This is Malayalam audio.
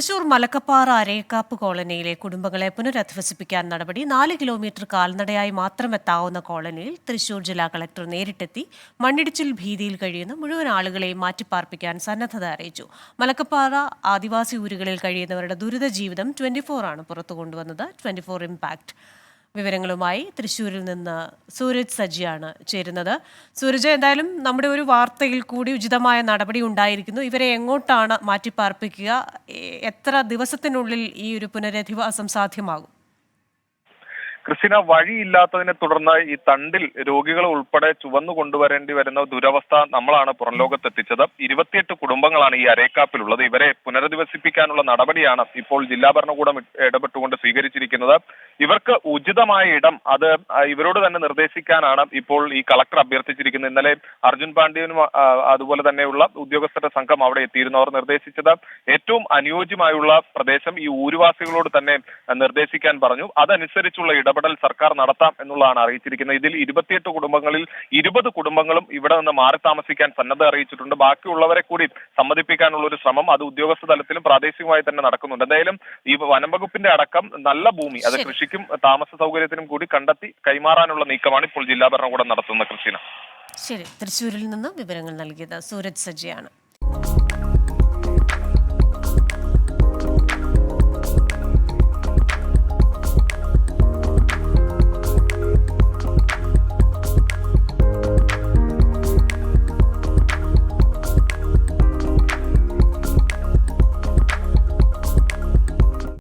തൃശൂർ മലക്കപ്പാറ അരേക്കാപ്പ് കോളനിയിലെ കുടുംബങ്ങളെ പുനരധിവസിപ്പിക്കാൻ നടപടി. 4 കിലോമീറ്റർ കാൽനടയായി മാത്രം എത്താവുന്ന കോളനിയിൽ തൃശൂർ ജില്ലാ കളക്ടർ നേരിട്ടെത്തി മണ്ണിടിച്ചിൽ ഭീതിയിൽ കഴിയുന്ന മുഴുവൻ ആളുകളെയും മാറ്റിപ്പാർപ്പിക്കാൻ സന്നദ്ധത അറിയിച്ചു. മലക്കപ്പാറ ആദിവാസി ഊരുകളിൽ കഴിയുന്നവരുടെ ദുരിത ജീവിതം 24 ആണ് പുറത്തു കൊണ്ടുവന്നത്. 24 ഇംപാക്ട് വിവരങ്ങളുമായി തൃശ്ശൂരിൽ നിന്ന് സൂരജ് സജിയാണ് ചേരുന്നത്. സൂരജ്, എന്തായാലും നമ്മുടെ ഒരു വാർത്തയിൽ കൂടി ഉചിതമായ നടപടി ഉണ്ടായിരിക്കുന്നു. ഇവരെ എങ്ങോട്ടാണ് മാറ്റിപ്പാർപ്പിക്കുക? എത്ര ദിവസത്തിനുള്ളിൽ ഈ ഒരു പുനരധിവാസം സാധ്യമാകും? ക്രിസ്tina, വഴിയില്ലാത്തതിനെ തുടർന്ന് ഈ തണ്ടിൽ രോഗികളെ ഉൾപ്പെടെ ചുവന്നു കൊണ്ടുവരേണ്ടി വരുന്ന ദുരവസ്ഥ നമ്മളാണ് പുറം ലോകത്തെത്തിച്ചത്. 28 കുടുംബങ്ങളാണ് ഈ അരേക്കാപ്പിലുള്ളത്. ഇവരെ പുനരധിവസിപ്പിക്കാനുള്ള നടപടിയാണ് ഇപ്പോൾ ജില്ലാ ഭരണകൂടം ഇടപെട്ടുകൊണ്ട് സ്വീകരിച്ചിരിക്കുന്നത്. ഇവർക്ക് ഉചിതമായ ഇടം അത് ഇവരോട് തന്നെ നിർദ്ദേശിക്കാനാണ് ഇപ്പോൾ ഈ കളക്ടർ അഭ്യർത്ഥിച്ചിരിക്കുന്നത്. ഇന്നലെ അർജുൻ പാണ്ഡ്യനും അതുപോലെ തന്നെയുള്ള ഉദ്യോഗസ്ഥരുടെ സംഘം അവിടെ എത്തിയിരുന്നു. അവർ നിർദ്ദേശിച്ചത് ഏറ്റവും അനുയോജ്യമായുള്ള പ്രദേശം ഈ ഊരുവാസികളോട് തന്നെ നിർദ്ദേശിക്കാൻ പറഞ്ഞു. അതനുസരിച്ചുള്ള ഇടപെടൽ സർക്കാർ നടത്താം എന്നുള്ളതാണ് അറിയിച്ചിരിക്കുന്നത്. ഇതിൽ 28 കുടുംബങ്ങളിൽ 20 കുടുംബങ്ങളും ഇവിടെ നിന്ന് മാറി താമസിക്കാൻ സന്നദ്ധ അറിയിച്ചിട്ടുണ്ട്. ബാക്കിയുള്ളവരെ കൂടി സമ്മതിപ്പിക്കാനുള്ള ഒരു ശ്രമം അത് ഉദ്യോഗസ്ഥ തലത്തിലും പ്രാദേശികമായി തന്നെ നടക്കുന്നുണ്ട്. എന്തായാലും ഈ വനം വകുപ്പിന്റെ അടക്കം നല്ല ഭൂമി അത് കൃഷിക്കും താമസ സൗകര്യത്തിനും കൂടി കണ്ടെത്തി കൈമാറാനുള്ള നീക്കമാണ് ഇപ്പോൾ ജില്ലാ ഭരണകൂടം നടത്തുന്നത്. ക്രിസ്tina, ശരി, തൃശ്ശൂരിൽ നിന്ന് വിവരങ്ങൾ നൽകിയത് സൂരജ് സജിയാണ്.